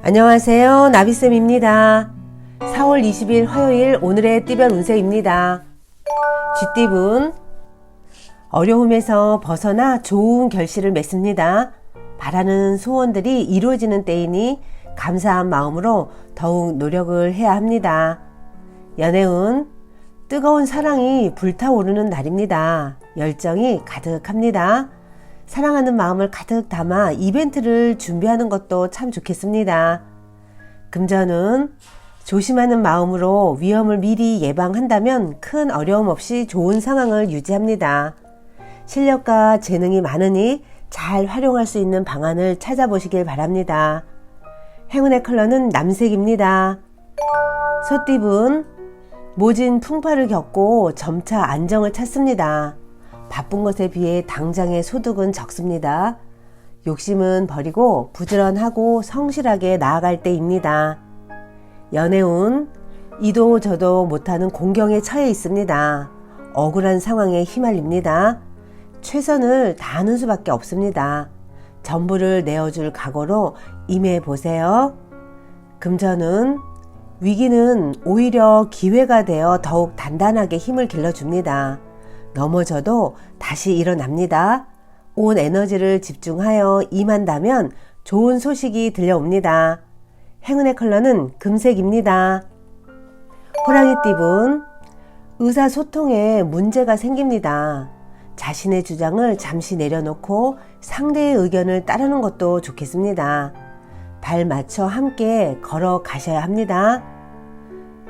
안녕하세요. 나비쌤입니다. 4월 20일 화요일 오늘의 띠별 운세입니다. 쥐띠분 어려움에서 벗어나 좋은 결실을 맺습니다. 바라는 소원들이 이루어지는 때이니 감사한 마음으로 더욱 노력을 해야 합니다. 연애운 뜨거운 사랑이 불타오르는 날입니다. 열정이 가득합니다. 사랑하는 마음을 가득 담아 이벤트를 준비하는 것도 참 좋겠습니다. 금전은 조심하는 마음으로 위험을 미리 예방한다면 큰 어려움 없이 좋은 상황을 유지합니다. 실력과 재능이 많으니 잘 활용할 수 있는 방안을 찾아보시길 바랍니다. 행운의 컬러는 남색입니다. 소띠분 모진 풍파를 겪고 점차 안정을 찾습니다. 바쁜 것에 비해 당장의 소득은 적습니다. 욕심은 버리고 부지런하고 성실하게 나아갈 때입니다. 연애운 이도 저도 못하는 공경에 처해 있습니다. 억울한 상황에 휘말립니다. 최선을 다하는 수밖에 없습니다. 전부를 내어줄 각오로 임해보세요. 금전은 위기는 오히려 기회가 되어 더욱 단단하게 힘을 길러줍니다. 넘어져도 다시 일어납니다. 온 에너지를 집중하여 임한다면 좋은 소식이 들려옵니다. 행운의 컬러는 금색입니다. 호랑이띠분 의사소통에 문제가 생깁니다. 자신의 주장을 잠시 내려놓고 상대의 의견을 따르는 것도 좋겠습니다. 발 맞춰 함께 걸어가셔야 합니다.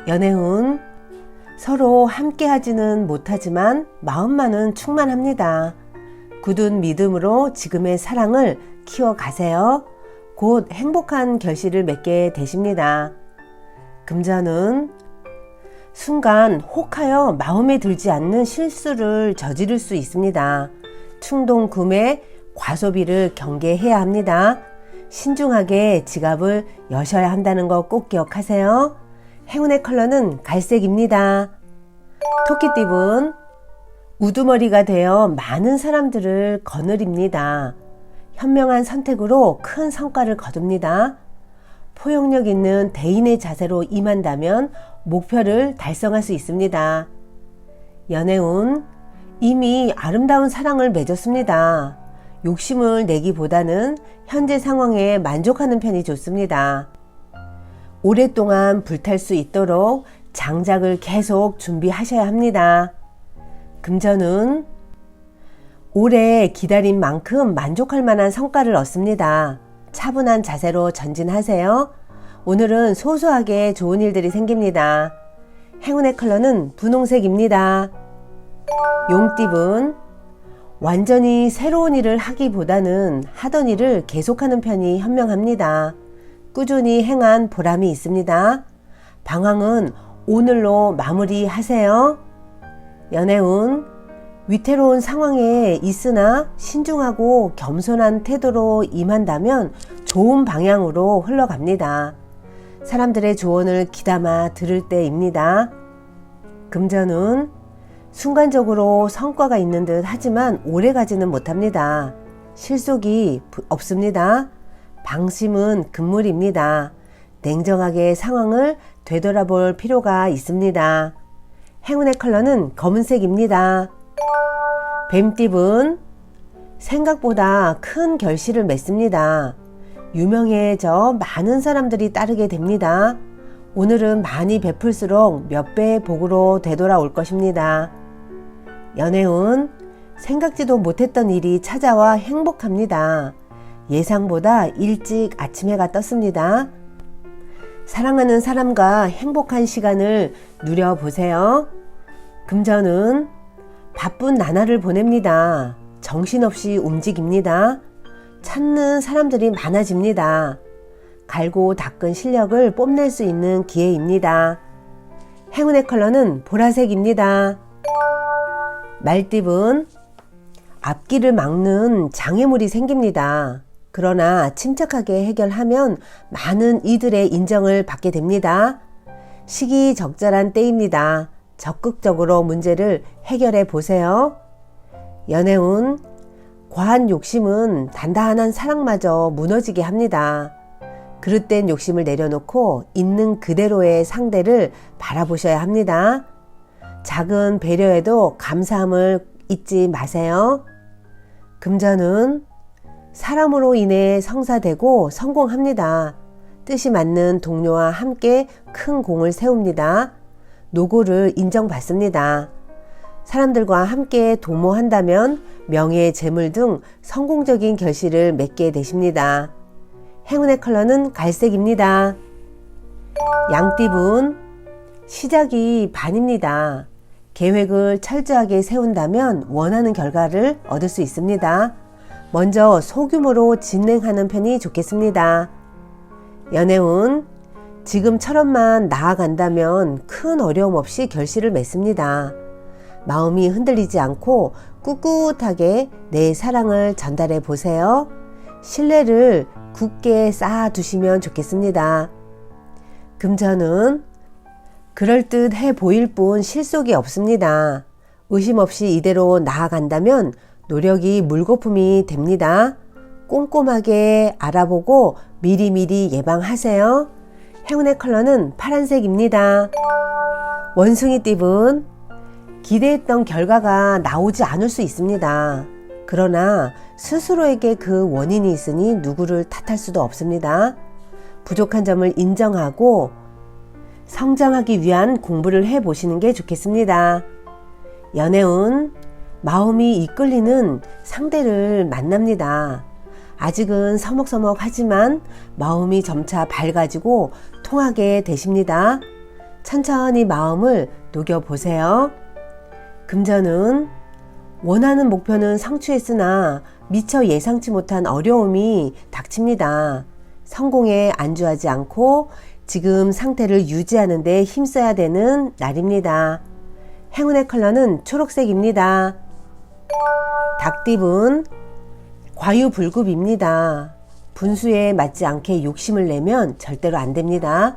연애운 서로 함께 하지는 못하지만 마음만은 충만합니다. 굳은 믿음으로 지금의 사랑을 키워가세요. 곧 행복한 결실을 맺게 되십니다. 금전은 순간 혹하여 마음에 들지 않는 실수를 저지를 수 있습니다. 충동 구매, 과소비를 경계해야 합니다. 신중하게 지갑을 여셔야 한다는 거 꼭 기억하세요. 행운의 컬러는 갈색입니다. 토끼띠분 우두머리가 되어 많은 사람들을 거느립니다. 현명한 선택으로 큰 성과를 거둡니다. 포용력 있는 대인의 자세로 임한다면 목표를 달성할 수 있습니다. 연애운 이미 아름다운 사랑을 맺었습니다. 욕심을 내기보다는 현재 상황에 만족하는 편이 좋습니다. 오랫동안 불탈 수 있도록 장작을 계속 준비하셔야 합니다. 금전은 오래 기다린 만큼 만족할 만한 성과를 얻습니다. 차분한 자세로 전진하세요. 오늘은 소소하게 좋은 일들이 생깁니다. 행운의 컬러는 분홍색입니다. 용띠분 완전히 새로운 일을 하기보다는 하던 일을 계속하는 편이 현명합니다. 꾸준히 행한 보람이 있습니다. 방황은 오늘로 마무리하세요. 연애운 위태로운 상황에 있으나 신중하고 겸손한 태도로 임한다면 좋은 방향으로 흘러갑니다. 사람들의 조언을 귀담아 들을 때입니다. 금전은 순간적으로 성과가 있는 듯 하지만 오래가지는 못합니다. 실속이 없습니다. 방심은 금물입니다. 냉정하게 상황을 되돌아볼 필요가 있습니다. 행운의 컬러는 검은색입니다. 뱀띠분 생각보다 큰 결실을 맺습니다. 유명해져 많은 사람들이 따르게 됩니다. 오늘은 많이 베풀수록 몇 배의 복으로 되돌아올 것입니다. 연애운 생각지도 못했던 일이 찾아와 행복합니다. 예상보다 일찍 아침 해가 떴습니다. 사랑하는 사람과 행복한 시간을 누려보세요. 금전은 바쁜 나날을 보냅니다. 정신없이 움직입니다. 찾는 사람들이 많아집니다. 갈고 닦은 실력을 뽐낼 수 있는 기회입니다. 행운의 컬러는 보라색입니다. 말띠분 앞길을 막는 장애물이 생깁니다. 그러나 침착하게 해결하면 많은 이들의 인정을 받게 됩니다. 시기적절한 때입니다. 적극적으로 문제를 해결해 보세요. 연애운 과한 욕심은 단단한 사랑마저 무너지게 합니다. 그릇된 욕심을 내려놓고 있는 그대로의 상대를 바라보셔야 합니다. 작은 배려에도 감사함을 잊지 마세요. 금전은 사람으로 인해 성사되고 성공합니다. 뜻이 맞는 동료와 함께 큰 공을 세웁니다. 노고를 인정받습니다. 사람들과 함께 도모한다면 명예, 재물 등 성공적인 결실을 맺게 되십니다. 행운의 컬러는 갈색입니다. 양띠분, 시작이 반입니다. 계획을 철저하게 세운다면 원하는 결과를 얻을 수 있습니다. 먼저 소규모로 진행하는 편이 좋겠습니다. 연애운, 지금처럼만 나아간다면 큰 어려움 없이 결실을 맺습니다. 마음이 흔들리지 않고 꿋꿋하게 내 사랑을 전달해 보세요. 신뢰를 굳게 쌓아두시면 좋겠습니다. 금전은 그럴듯해 보일 뿐 실속이 없습니다. 의심 없이 이대로 나아간다면 노력이 물거품이 됩니다. 꼼꼼하게 알아보고 미리미리 예방하세요. 행운의 컬러는 파란색입니다. 원숭이띠분, 기대했던 결과가 나오지 않을 수 있습니다. 그러나 스스로에게 그 원인이 있으니 누구를 탓할 수도 없습니다. 부족한 점을 인정하고 성장하기 위한 공부를 해보시는 게 좋겠습니다. 연애운, 마음이 이끌리는 상대를 만납니다. 아직은 서먹서먹하지만 마음이 점차 밝아지고 통하게 되십니다. 천천히 마음을 녹여보세요. 금전은 원하는 목표는 성취했으나 미처 예상치 못한 어려움이 닥칩니다. 성공에 안주하지 않고 지금 상태를 유지하는 데 힘써야 되는 날입니다. 행운의 컬러는 초록색입니다. 닭띠분, 과유불급입니다. 분수에 맞지 않게 욕심을 내면 절대로 안 됩니다.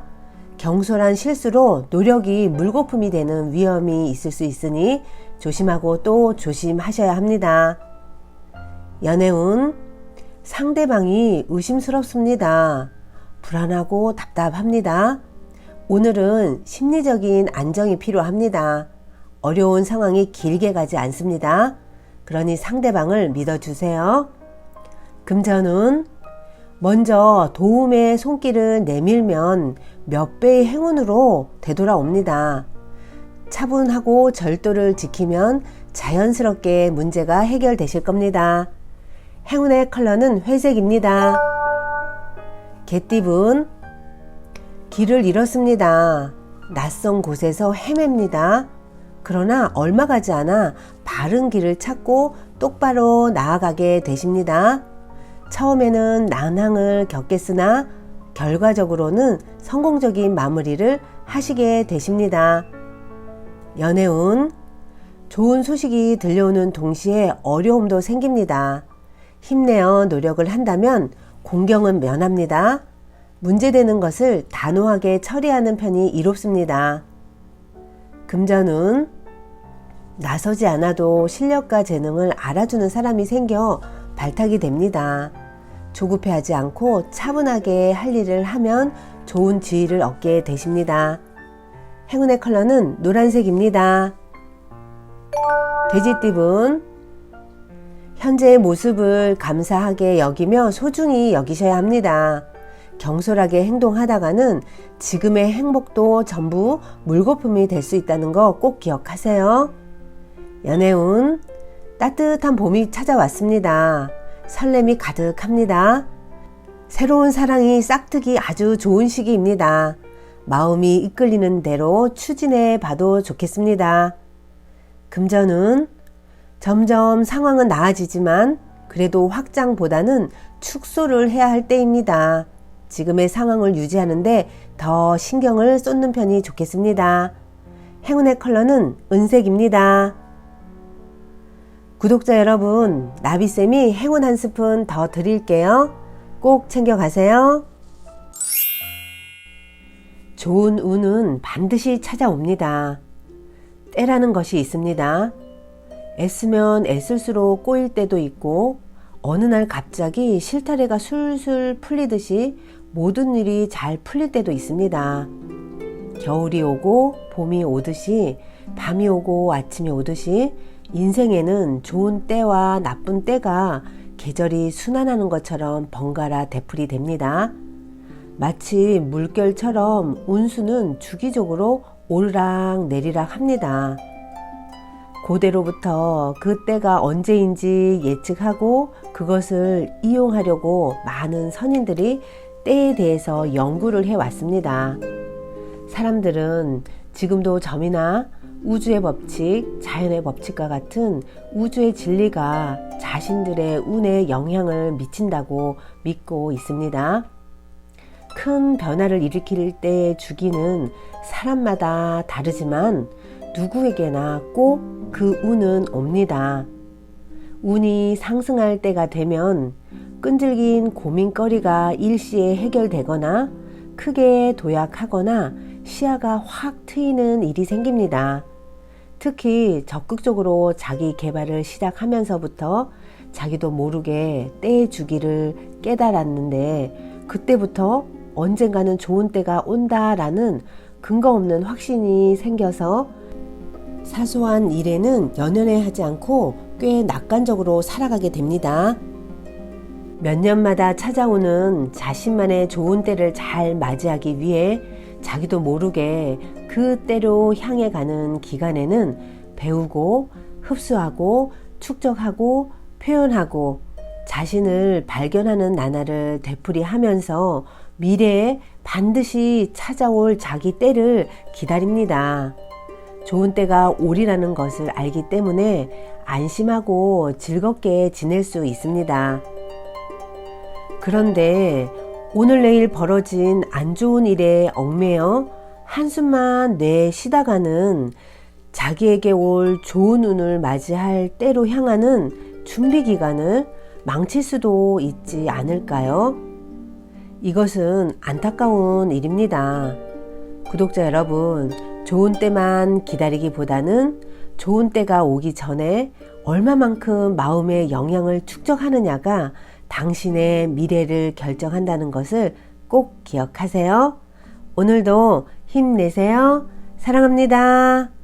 경솔한 실수로 노력이 물거품이 되는 위험이 있을 수 있으니 조심하고 또 조심하셔야 합니다. 연애운, 상대방이 의심스럽습니다. 불안하고 답답합니다. 오늘은 심리적인 안정이 필요합니다. 어려운 상황이 길게 가지 않습니다. 그러니 상대방을 믿어주세요. 금전운, 먼저 도움의 손길을 내밀면 몇 배의 행운으로 되돌아옵니다. 차분하고 절도를 지키면 자연스럽게 문제가 해결되실 겁니다. 행운의 컬러는 회색입니다. 개띠분, 길을 잃었습니다. 낯선 곳에서 헤맵니다. 그러나 얼마 가지 않아 바른 길을 찾고 똑바로 나아가게 되십니다. 처음에는 난항을 겪겠으나 결과적으로는 성공적인 마무리를 하시게 되십니다. 연애운, 좋은 소식이 들려오는 동시에 어려움도 생깁니다. 힘내어 노력을 한다면 공경은 면합니다. 문제되는 것을 단호하게 처리하는 편이 이롭습니다. 금전운, 나서지 않아도 실력과 재능을 알아주는 사람이 생겨 발탁이 됩니다. 조급해하지 않고 차분하게 할 일을 하면 좋은 지위를 얻게 되십니다. 행운의 컬러는 노란색입니다. 돼지띠분, 현재의 모습을 감사하게 여기며 소중히 여기셔야 합니다. 경솔하게 행동하다가는 지금의 행복도 전부 물거품이 될 수 있다는 거 꼭 기억하세요. 연애운, 따뜻한 봄이 찾아왔습니다. 설렘이 가득합니다. 새로운 사랑이 싹트기 아주 좋은 시기입니다. 마음이 이끌리는 대로 추진해 봐도 좋겠습니다. 금전은 점점 상황은 나아지지만 그래도 확장보다는 축소를 해야 할 때입니다. 지금의 상황을 유지하는데 더 신경을 쏟는 편이 좋겠습니다. 행운의 컬러는 은색입니다. 구독자 여러분, 나비쌤이 행운 한 스푼 더 드릴게요. 꼭 챙겨가세요. 좋은 운은 반드시 찾아옵니다. 때라는 것이 있습니다. 애쓰면 애쓸수록 꼬일 때도 있고 어느 날 갑자기 실타래가 술술 풀리듯이 모든 일이 잘 풀릴 때도 있습니다. 겨울이 오고 봄이 오듯이, 밤이 오고 아침이 오듯이 인생에는 좋은 때와 나쁜 때가 계절이 순환하는 것처럼 번갈아 되풀이 됩니다. 마치 물결처럼 운수는 주기적으로 오르락 내리락 합니다. 고대로부터 그 때가 언제인지 예측하고 그것을 이용하려고 많은 선인들이 때에 대해서 연구를 해왔습니다. 사람들은 지금도 점이나 우주의 법칙, 자연의 법칙과 같은 우주의 진리가 자신들의 운에 영향을 미친다고 믿고 있습니다. 큰 변화를 일으킬 때의 주기는 사람마다 다르지만 누구에게나 꼭 그 운은 옵니다. 운이 상승할 때가 되면 끈질긴 고민거리가 일시에 해결되거나 크게 도약하거나 시야가 확 트이는 일이 생깁니다. 특히 적극적으로 자기 개발을 시작하면서부터 자기도 모르게 때의 주기를 깨달았는데 그때부터 언젠가는 좋은 때가 온다라는 근거 없는 확신이 생겨서 사소한 일에는 연연해 하지 않고 꽤 낙관적으로 살아가게 됩니다. 몇 년마다 찾아오는 자신만의 좋은 때를 잘 맞이하기 위해 자기도 모르게 그 때로 향해 가는 기간에는 배우고 흡수하고 축적하고 표현하고 자신을 발견하는 나날을 되풀이하면서 미래에 반드시 찾아올 자기 때를 기다립니다. 좋은 때가 오리라는 것을 알기 때문에 안심하고 즐겁게 지낼 수 있습니다. 그런데 오늘 내일 벌어진 안 좋은 일에 얽매여 한숨만 내쉬다가는 자기에게 올 좋은 운을 맞이할 때로 향하는 준비 기간을 망칠 수도 있지 않을까요? 이것은 안타까운 일입니다. 구독자 여러분, 좋은 때만 기다리기보다는 좋은 때가 오기 전에 얼마만큼 마음의 영향을 축적하느냐가 당신의 미래를 결정한다는 것을 꼭 기억하세요. 오늘도 힘내세요. 사랑합니다.